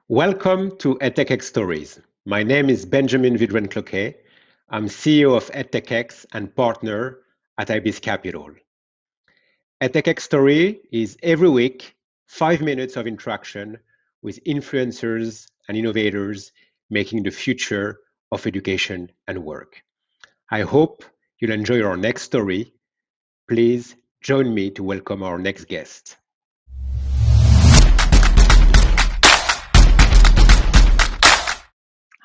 Welcome to EdTechX Stories. My name is Benjamin Vedrenne-Cloquet. I'm CEO of EdTechX and partner at IBIS Capital. EdTechX Story is every week 5 minutes of interaction with influencers and innovators making the future of education and work. I hope you'll enjoy our next story. Please join me to welcome our next guest.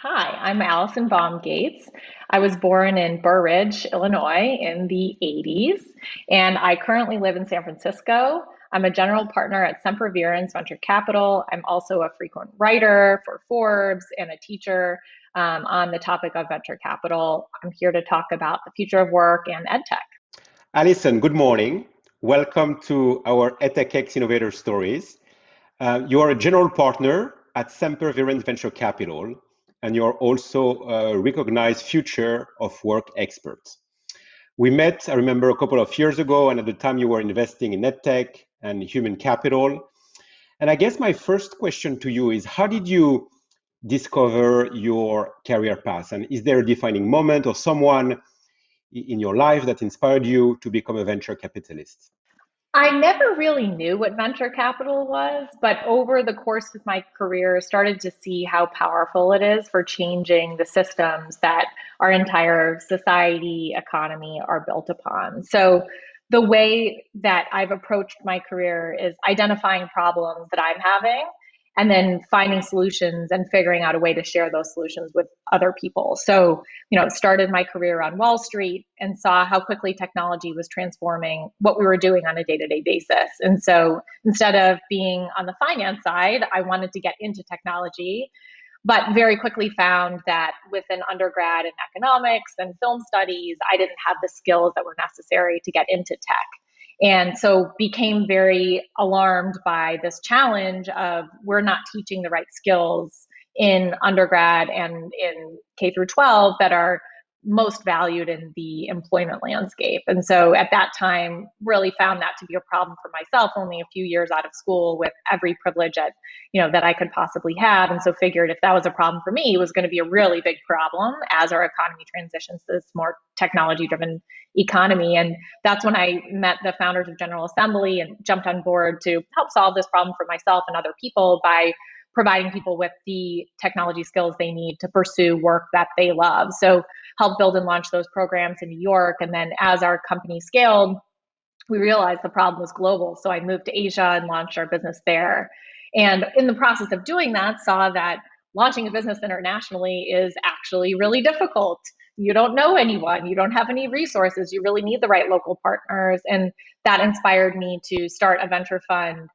Hi, I'm Allison Baum Gates. I was born in Burr Ridge, Illinois in the 80s, and I currently live in San Francisco. I'm a general partner at SemperVirens Venture Capital. I'm also a frequent writer for Forbes and a teacher on the topic of venture capital. I'm here to talk about the future of work and EdTech. Allison, good morning. Welcome to our EdTechX Innovator Stories. You are a general partner at SemperVirens Venture Capital, and you're also a recognized future of work expert. We met, I remember, a couple of years ago, and at the time you were investing in EdTech and human capital. And I guess my first question to you is, how did you discover your career path? And is there a defining moment or someone in your life that inspired you to become a venture capitalist? I never really knew what venture capital was, but over the course of my career, started to see how powerful it is for changing the systems that our entire society, economy are built upon. So the way that I've approached my career is identifying problems that I'm having and then finding solutions and figuring out a way to share those solutions with other people. So, started my career on Wall Street and saw how quickly technology was transforming what we were doing on a day-to-day basis. And so instead of being on the finance side, I wanted to get into technology, but very quickly found that with an undergrad in economics and film studies, I didn't have the skills that were necessary to get into tech. And so became very alarmed by this challenge of we're not teaching the right skills in undergrad and in K through 12 that are most valued in the employment landscape. And so at that time, really found that to be a problem for myself, only a few years out of school with every privilege that I could possibly have. And so figured if that was a problem for me, it was going to be a really big problem as our economy transitions to this more technology driven economy. And that's when I met the founders of General Assembly and jumped on board to help solve this problem for myself and other people by providing people with the technology skills they need to pursue work that they love. So helped build and launch those programs in New York. And then as our company scaled, we realized the problem was global. So I moved to Asia and launched our business there. And in the process of doing that, saw that launching a business internationally is actually really difficult. You don't know anyone, you don't have any resources, you really need the right local partners. And that inspired me to start a venture fund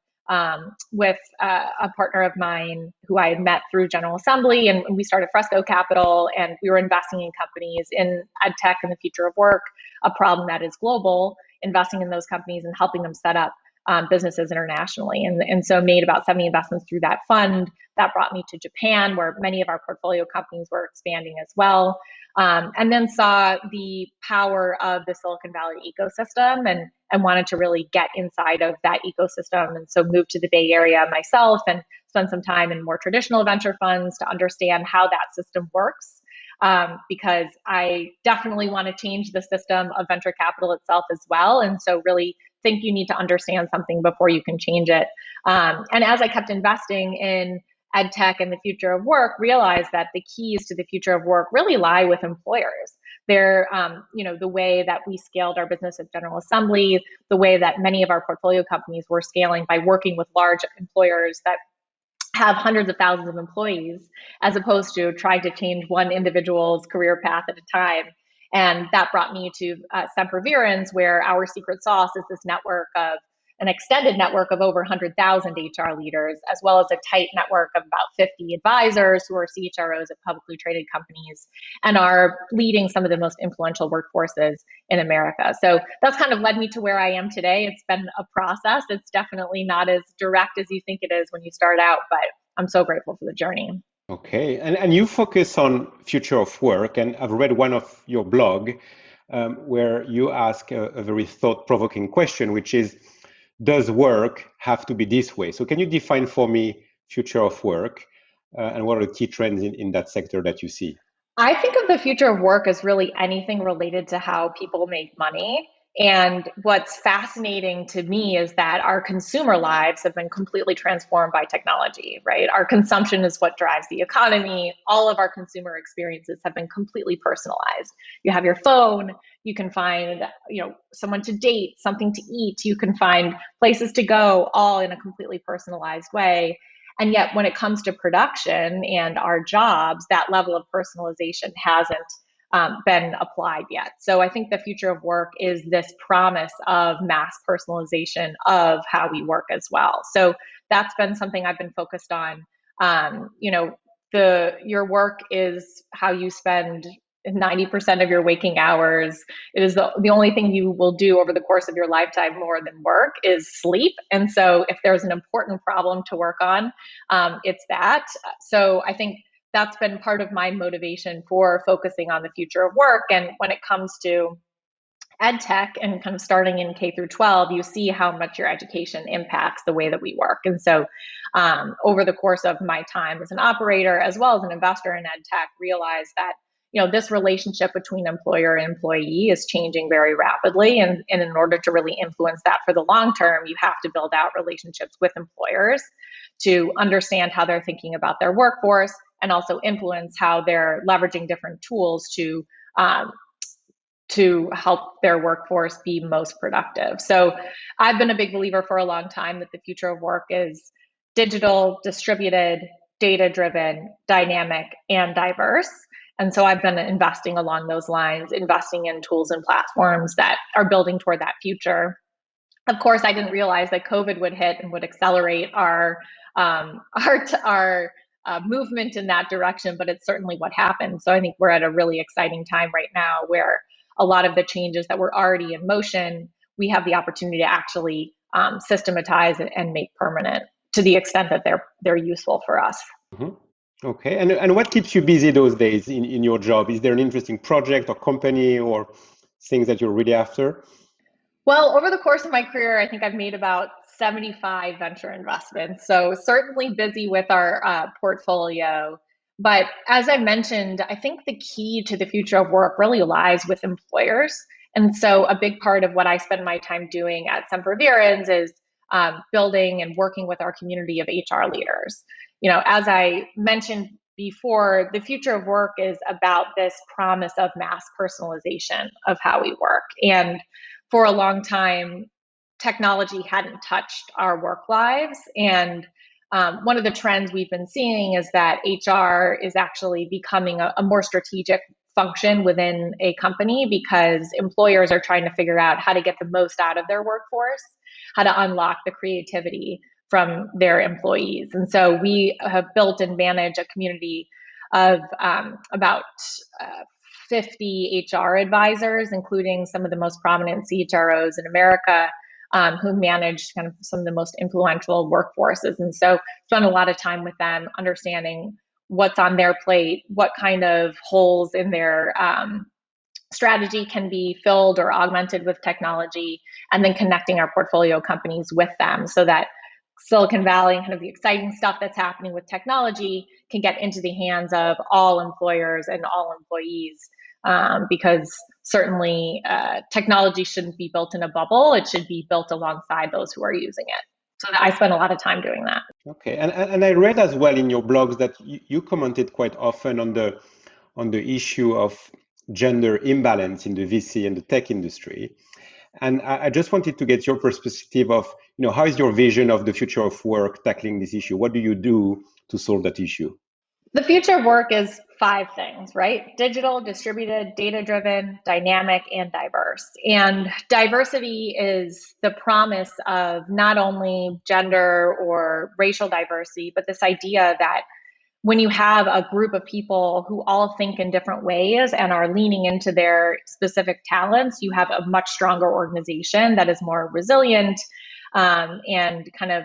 with a partner of mine who I had met through General Assembly, and we started Fresco Capital, and we were investing in companies in EdTech and the future of work, a problem that is global, investing in those companies and helping them set up businesses internationally. And so made about 70 investments through that fund. That brought me to Japan, where many of our portfolio companies were expanding as well. And then saw the power of the Silicon Valley ecosystem and wanted to really get inside of that ecosystem. And so moved to the Bay Area myself and spent some time in more traditional venture funds to understand how that system works. Because I definitely want to change the system of venture capital itself as well. And so really think you need to understand something before you can change it. And as I kept investing in EdTech and the future of work, realized that the keys to the future of work really lie with employers. They're, the way that we scaled our business at General Assembly, the way that many of our portfolio companies were scaling by working with large employers that have hundreds of thousands of employees, as opposed to trying to change one individual's career path at a time. And that brought me to SemperVirens, where our secret sauce is this network of an extended network of over 100,000 HR leaders, as well as a tight network of about 50 advisors who are CHROs at publicly traded companies and are leading some of the most influential workforces in America. So that's kind of led me to where I am today. It's been a process. It's definitely not as direct as you think it is when you start out, but I'm so grateful for the journey. Okay, and you focus on future of work, and I've read one of your blog where you ask a very thought-provoking question, which is, does work have to be this way? So can you define for me future of work? and what are the key trends in that sector that you see? I think of the future of work as really anything related to how people make money. And what's fascinating to me is that our consumer lives have been completely transformed by technology, right? Our consumption is what drives the economy. All of our consumer experiences have been completely personalized. You have your phone, you can find, someone to date, something to eat, you can find places to go, all in a completely personalized way. And yet, when it comes to production and our jobs, that level of personalization hasn't been applied yet. So I think the future of work is this promise of mass personalization of how we work as well. So that's been something I've been focused on. Your work is how you spend 90% of your waking hours. It is the only thing you will do over the course of your lifetime more than work is sleep. And so if there's an important problem to work on, it's that. So I think that's been part of my motivation for focusing on the future of work. And when it comes to EdTech and kind of starting in K through 12, you see how much your education impacts the way that we work. And so over the course of my time as an operator, as well as an investor in EdTech, realized that this relationship between employer and employee is changing very rapidly. And in order to really influence that for the long term, you have to build out relationships with employers to understand how they're thinking about their workforce and also influence how they're leveraging different tools to help their workforce be most productive. So I've been a big believer for a long time that the future of work is digital, distributed, data-driven, dynamic, and diverse. And so I've been investing along those lines, investing in tools and platforms that are building toward that future. Of course, I didn't realize that COVID would hit and would accelerate our movement in that direction, but it's certainly what happened. So I think we're at a really exciting time right now where a lot of the changes that were already in motion, we have the opportunity to actually systematize and make permanent to the extent that they're useful for us. Mm-hmm. Okay, and what keeps you busy those days in your job? Is there an interesting project or company or things that you're really after? Well, over the course of my career, I think I've made about 75 venture investments. So certainly busy with our portfolio. But as I mentioned, I think the key to the future of work really lies with employers. And so a big part of what I spend my time doing at SemperVirens is building and working with our community of HR leaders. As I mentioned before, the future of work is about this promise of mass personalization of how we work. And for a long time, technology hadn't touched our work lives. And one of the trends we've been seeing is that HR is actually becoming a more strategic function within a company because employers are trying to figure out how to get the most out of their workforce, how to unlock the creativity from their employees. And so we have built and manage a community of about 50 HR advisors, including some of the most prominent CHROs in America, who manage kind of some of the most influential workforces. And so spend a lot of time with them understanding what's on their plate, what kind of holes in their strategy can be filled or augmented with technology, and then connecting our portfolio companies with them so that Silicon Valley and kind of the exciting stuff that's happening with technology can get into the hands of all employers and all employees. Because certainly technology shouldn't be built in a bubble. It should be built alongside those who are using it. So I spend a lot of time doing that. Okay, and I read as well in your blogs that you commented quite often on the issue of gender imbalance in the VC and the tech industry. And I just wanted to get your perspective of, how is your vision of the future of work tackling this issue? What do you do to solve that issue? The future of work is 5 things, right? Digital, distributed, data-driven, dynamic, and diverse. And diversity is the promise of not only gender or racial diversity, but this idea that when you have a group of people who all think in different ways and are leaning into their specific talents, you have a much stronger organization that is more resilient and kind of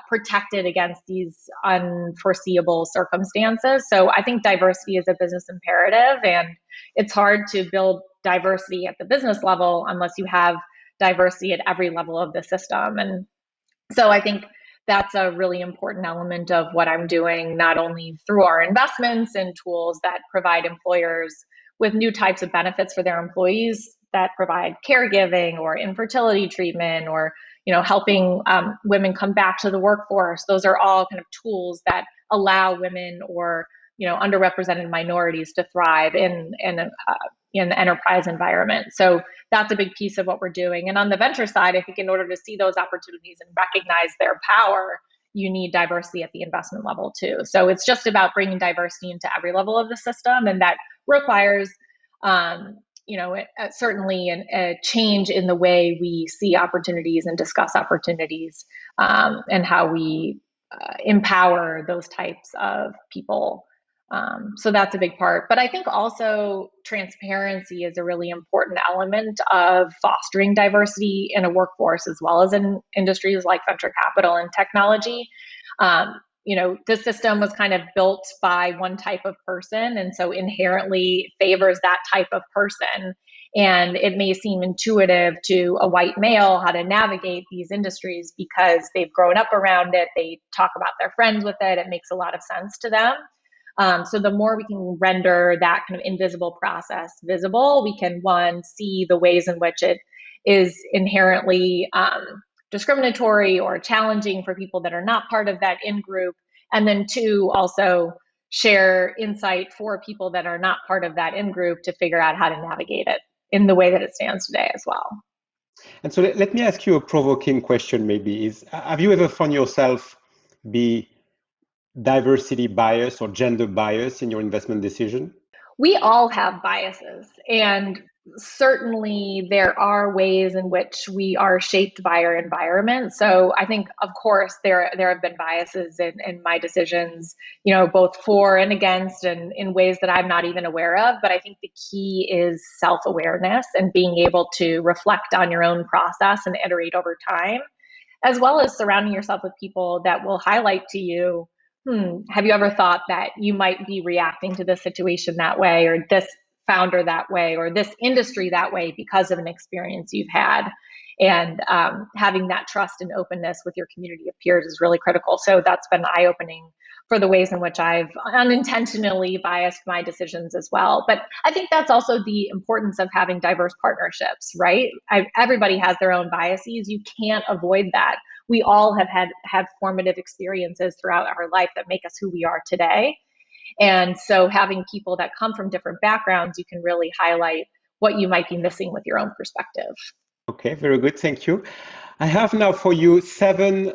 protected against these unforeseeable circumstances. So I think diversity is a business imperative, and it's hard to build diversity at the business level unless you have diversity at every level of the system. And so I think that's a really important element of what I'm doing, not only through our investments and tools that provide employers with new types of benefits for their employees that provide caregiving or infertility treatment, or helping women come back to the workforce. Those are all kind of tools that allow women or underrepresented minorities to thrive in the enterprise environment. So that's a big piece of what we're doing. And on the venture side, I think in order to see those opportunities and recognize their power, you need diversity at the investment level too. So it's just about bringing diversity into every level of the system, and that requires certainly a change in the way we see opportunities and discuss opportunities, and how we empower those types of people. So that's a big part. But I think also transparency is a really important element of fostering diversity in a workforce, as well as in industries like venture capital and technology. The system was kind of built by one type of person, and so inherently favors that type of person. And it may seem intuitive to a white male how to navigate these industries because they've grown up around it. They talk about their friends with it. It makes a lot of sense to them. So the more we can render that kind of invisible process visible, we can, one, see the ways in which it is inherently discriminatory or challenging for people that are not part of that in-group, and then two, also share insight for people that are not part of that in-group to figure out how to navigate it in the way that it stands today as well. And so let me ask you a provoking question maybe, is have you ever found yourself be diversity bias or gender bias in your investment decision? We all have biases, and certainly there are ways in which we are shaped by our environment. So I think, of course, there have been biases in my decisions, both for and against, and in ways that I'm not even aware of. But I think the key is self-awareness and being able to reflect on your own process and iterate over time, as well as surrounding yourself with people that will highlight to you, have you ever thought that you might be reacting to this situation that way, or this founder that way, or this industry that way because of an experience you've had? And having that trust and openness with your community of peers is really critical. So that's been eye-opening for the ways in which I've unintentionally biased my decisions as well. But I think that's also the importance of having diverse partnerships, right? Everybody has their own biases. You can't avoid that. We all have had formative experiences throughout our life that make us who we are today. And so having people that come from different backgrounds, you can really highlight what you might be missing with your own perspective. Okay, very good. Thank you. I have now for you 7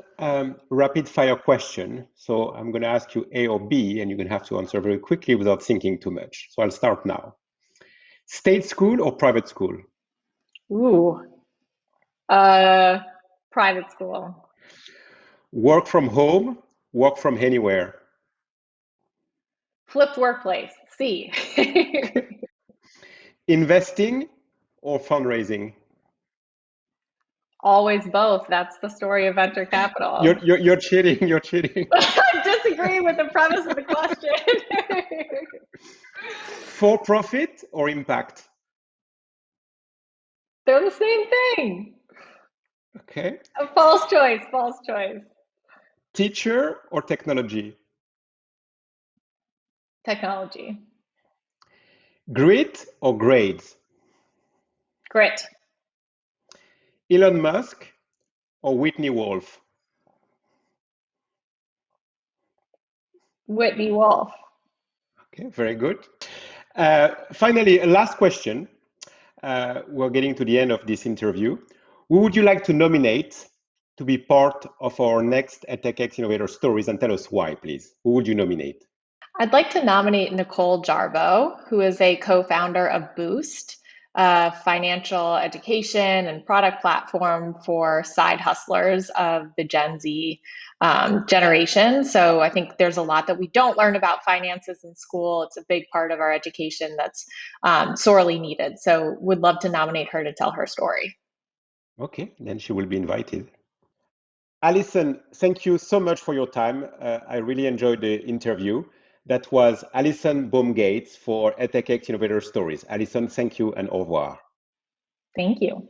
rapid fire questions. So I'm going to ask you A or B, and you're going to have to answer very quickly without thinking too much. So I'll start now. State school or private school? Ooh, private school. Work from home, work from anywhere? Flipped workplace, C. Investing or fundraising? Always both. That's the story of venture capital. You're cheating. You're cheating. I disagree with the premise of the question. For profit or impact? They're the same thing. Okay. A false choice. False choice. Teacher or technology? Technology. Grit or grades? Grit. Elon Musk or Whitney Wolf? Whitney Wolf. Okay, very good. Finally, a last question. We're getting to the end of this interview. Who would you like to nominate to be part of our next EdTechX Innovator Stories, and tell us why, please? Who would you nominate? I'd like to nominate Nicole Jarboe, who is a co-founder of Boost, a financial education and product platform for side hustlers of the Gen Z generation. So I think there's a lot that we don't learn about finances in school. It's a big part of our education that's sorely needed. So would love to nominate her to tell her story. Okay, then she will be invited. Allison, thank you so much for your time. I really enjoyed the interview. That was Allison Baum Gates for EdTechX Innovator Stories. Allison, thank you and au revoir. Thank you.